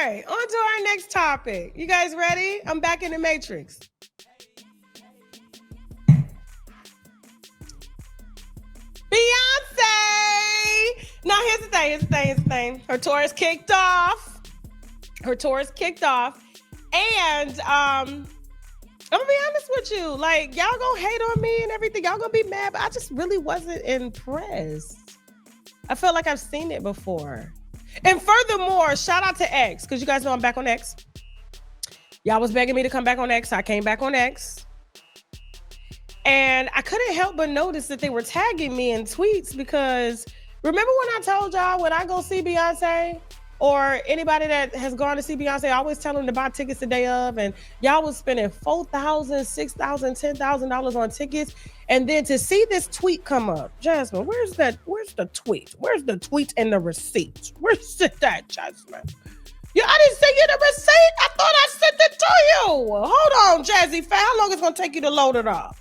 right, on to our next topic. You guys ready? I'm back in the Matrix. Beyonce! Now, here's the thing. Her tour is kicked off. And I'm gonna be honest with you. Like, y'all gonna hate on me and everything. Y'all gonna be mad, but I just really wasn't impressed. I felt like I've seen it before. And furthermore, shout out to X, because you guys know I'm back on X. Y'all was begging me to come back on X. I came back on X. And I couldn't help but notice that they were tagging me in tweets because remember when I told y'all when I go see Beyonce or anybody that has gone to see Beyonce, I always tell them to buy tickets the day of, and y'all was spending $4,000, $6,000, $10,000 on tickets. And then to see this tweet come up, Jasmine, where's the tweet? Where's the tweet and the receipt? Where's that, Jasmine? Yeah, I didn't send you the receipt. I thought I sent it to you. Hold on, Jazzy. How long it's gonna take you to load it up?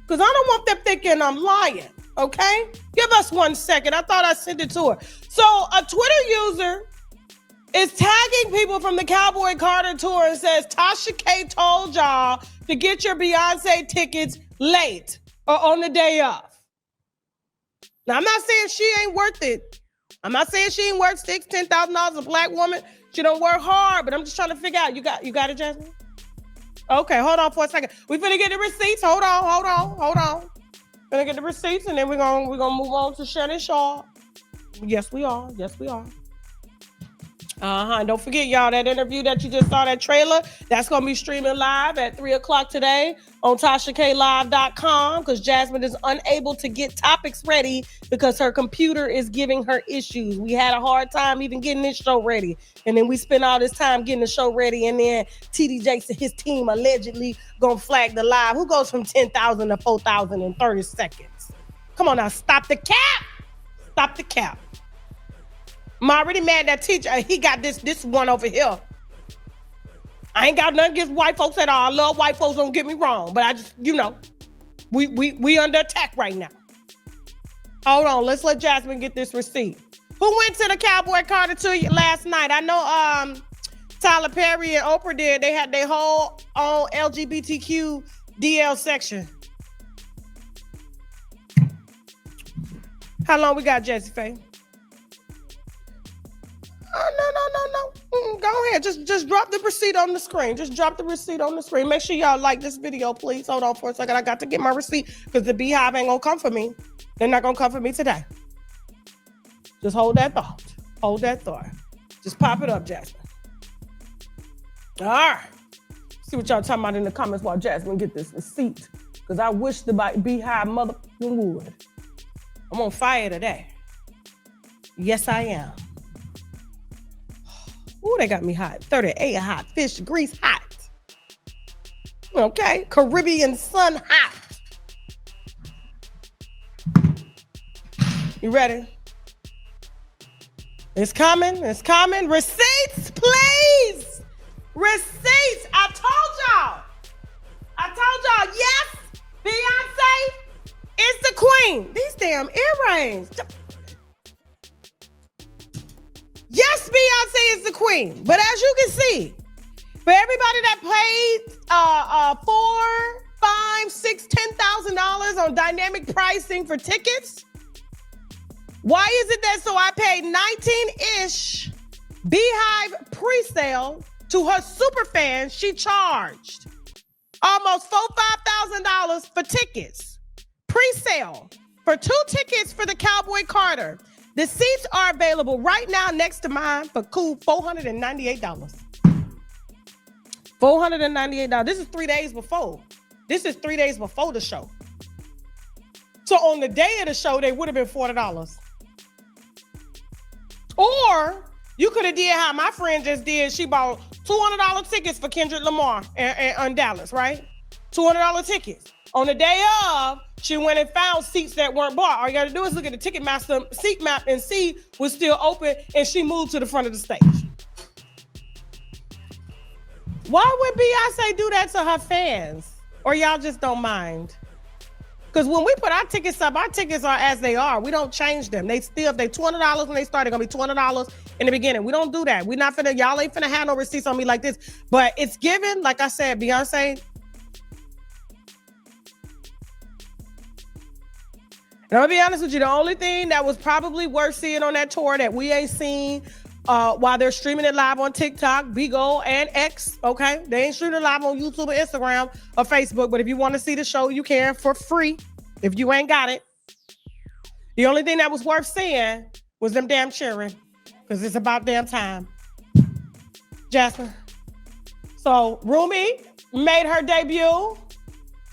Because I don't want them thinking I'm lying, okay? Give us 1 second. I thought I sent it to her. So a Twitter user is tagging people from the Cowboy Carter tour and says, Tasha K told y'all to get your Beyonce tickets late or on the day of. Now, I'm not saying she ain't worth it. I'm not saying she ain't worth $6,000, $10,000 a black woman. She don't work hard, but I'm just trying to figure out. You got it, Jasmine? Okay, hold on for a second. We finna get the receipts. Hold on. Finna get the receipts, and then we're gonna move on to Shannon Shaw. Yes, we are. And don't forget, y'all, that interview that you just saw, that trailer, that's going to be streaming live at 3 o'clock today on TashaKLive.com because Jasmine is unable to get topics ready because her computer is giving her issues. We had a hard time even getting this show ready. And then we spent all this time getting the show ready. And then TD Jakes and his team allegedly going to flag the live. Who goes from 10,000 to 4,000 in 30 seconds? Come on now, stop the cap. I'm already mad that teacher. He got this one over here. I ain't got nothing against white folks at all. I love white folks, don't get me wrong. But I just, we under attack right now. Hold on, let's let Jasmine get this receipt. Who went to the Cowboy Carter tour last night? I know Tyler Perry and Oprah did. They had their whole own LGBTQ DL section. How long we got, Jessie Faye? Oh, no. Go ahead. Just drop the receipt on the screen. Make sure y'all like this video, please. Hold on for a second. I got to get my receipt because the Beehive ain't going to come for me. They're not going to come for me today. Just hold that thought. Just pop it up, Jasmine. All right. See what y'all talking about in the comments while Jasmine get this receipt. Because I wish the Beehive motherfucking would. I'm on fire today. Yes, I am. Ooh, they got me hot. 38 hot. Fish grease hot. Okay. Caribbean sun hot. You ready? It's coming. Receipts, please. Receipts. I told y'all. Yes, Beyonce is the queen. These damn earrings. Yes, Beyonce is the queen. But as you can see, for everybody that paid $4,000, $5,000, $6,000, $10,000 on dynamic pricing for tickets, why is it that so I paid 19-ish Beehive pre-sale to her super fans? She charged almost $4,000-$5,000 for tickets. Pre-sale for 2 tickets for the Cowboy Carter. The seats are available right now next to mine for cool $498. $498. This is 3 days before. This is 3 days before the show. So on the day of the show, they would have been $40. Or you could have did how my friend just did. She bought $200 tickets for Kendrick Lamar and Dallas, right? $200 tickets. On the day of, she went and found seats that weren't bought. All you got to do is look at the Ticketmaster seat map and see what's still open, and she moved to the front of the stage. Why would Beyonce do that to her fans? Or y'all just don't mind? Because when we put our tickets up, our tickets are as they are. We don't change them. They still, if they $20 when they start, they're gonna be $20 in the beginning. We don't do that. We're not finna, y'all ain't finna have no receipts on me like this. But it's given, like I said, Beyonce. And I'm gonna be honest with you, the only thing that was probably worth seeing on that tour that we ain't seen while they're streaming it live on TikTok, Bigo, and X, okay? They ain't streaming it live on YouTube or Instagram or Facebook, but if you want to see the show, you can for free if you ain't got it. The only thing that was worth seeing was them damn cheering, because it's about damn time. Jasmine. So Rumi made her debut.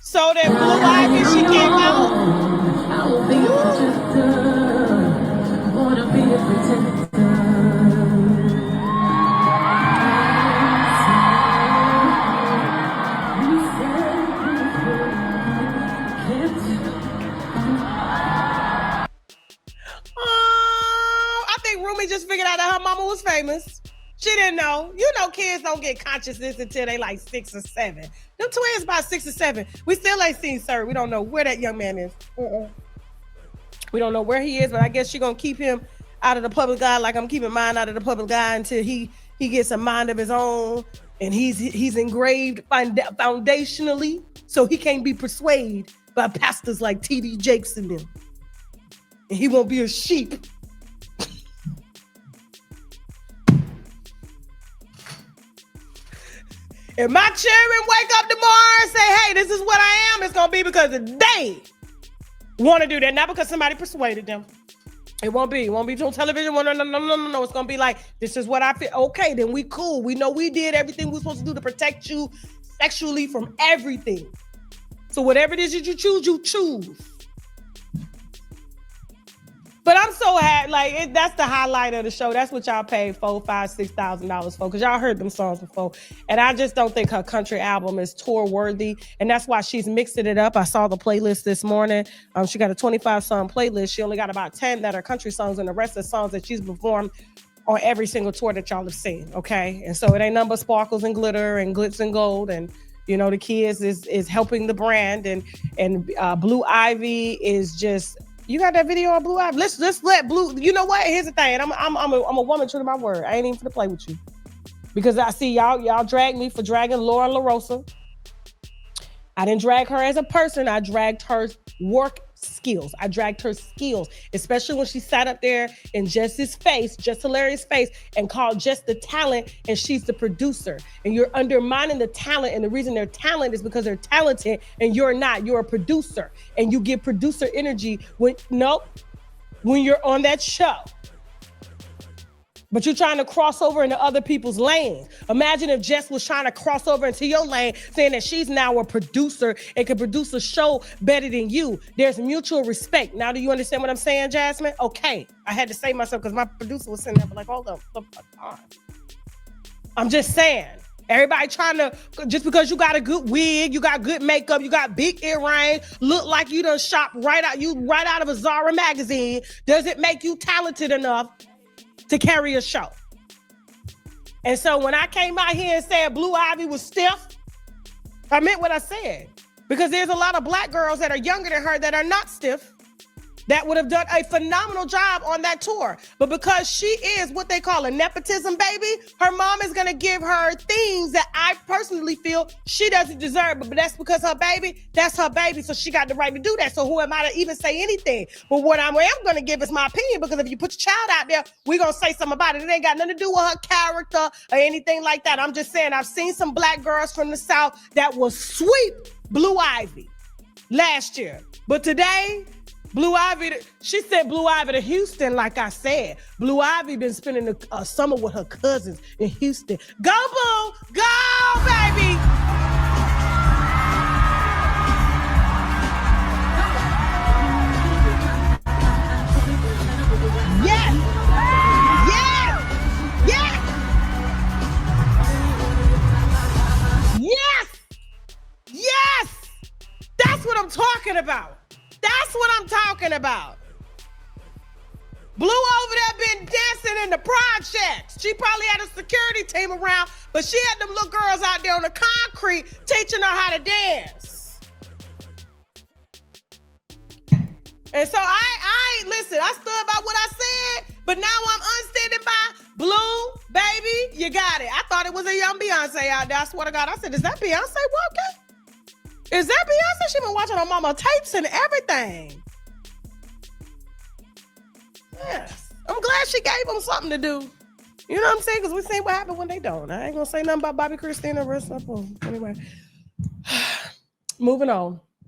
So that Blue Ivy, she came out. I will be a protector. Wanna be a protector. I think Rumi just figured out that her mama was famous. She didn't know. You know, kids don't get consciousness until they like 6 or 7. Them twins about 6 or 7. We still ain't seen Sir. We don't know where that young man is. We don't know where he is, but I guess she gonna keep him out of the public eye like I'm keeping mine out of the public eye until he gets a mind of his own and he's engraved foundationally, so he can't be persuaded by pastors like T.D. Jakes and them. And he won't be a sheep. If my children wake up tomorrow and say, hey, this is what I am, it's going to be because they want to do that, not because somebody persuaded them. It won't be on television. No. It's going to be like, this is what I feel. Okay, then we cool. We know we did everything we're supposed to do to protect you sexually from everything. So whatever it is that you choose, you choose. But I'm so happy, that's the highlight of the show. That's what y'all paid $4,000, $5,000, $6,000 for, because y'all heard them songs before. And I just don't think her country album is tour worthy. And that's why she's mixing it up. I saw the playlist this morning. She got a 25-song playlist. She only got about 10 that are country songs, and the rest are songs that she's performed on every single tour that y'all have seen, okay? And so it ain't nothing but sparkles and glitter and glitz and gold. And, you know, the kids is helping the brand. And Blue Ivy is just... You got that video on Blue Ivy? Let's let Blue. You know what? Here's the thing. I'm a woman true to my word. I ain't even gonna play with you, because I see y'all drag me for dragging Laura LaRosa. I didn't drag her as a person. I dragged her work skills. I dragged her skills, especially when she sat up there in Jess Hilarious face, and called Jess the talent, and she's the producer. And you're undermining the talent, and the reason they're talent is because they're talented, and you're not. You're a producer, and you get producer energy when you're on that show. But you're trying to cross over into other people's lanes. Imagine if Jess was trying to cross over into your lane, saying that she's now a producer and can produce a show better than you. There's mutual respect. Now, do you understand what I'm saying, Jasmine? Okay. I had to say myself because my producer was sitting there, but like, hold up. I'm just saying. Everybody trying to, just because you got a good wig, you got good makeup, you got big earrings, look like you done shop right out of a Zara magazine, does it make you talented enough to carry a show? And so when I came out here and said Blue Ivy was stiff, I meant what I said. Because there's a lot of black girls that are younger than her that are not stiff, that would have done a phenomenal job on that tour. But because she is what they call a nepotism baby, her mom is going to give her things that I personally feel she doesn't deserve. But that's because that's her baby. So she got the right to do that. So who am I to even say anything? But what I am going to give is my opinion, because if you put your child out there, we're going to say something about it. It ain't got nothing to do with her character or anything like that. I'm just saying, I've seen some black girls from the South that will sweep Blue Ivy last year. But today, Blue Ivy, she said Blue Ivy to Houston, like I said. Blue Ivy been spending the summer with her cousins in Houston. Go, Boo! Go, baby! Yes! Yes! Yes! Yes! Yes! That's what I'm talking about. That's what I'm talking about. Blue over there been dancing in the projects. She probably had a security team around, but she had them little girls out there on the concrete teaching her how to dance. And so I listen, I stood by what I said, but now I'm unstanding by Blue, baby, you got it. I thought it was a young Beyonce out there. I swear to God, I said, is that Beyonce walking? Is that Beyonce? She been watching her mama tapes and everything. Yes. I'm glad she gave them something to do. You know what I'm saying? Because we see what happened when they don't. I ain't gonna say nothing about Bobby Christina or rest up on. Anyway, moving on.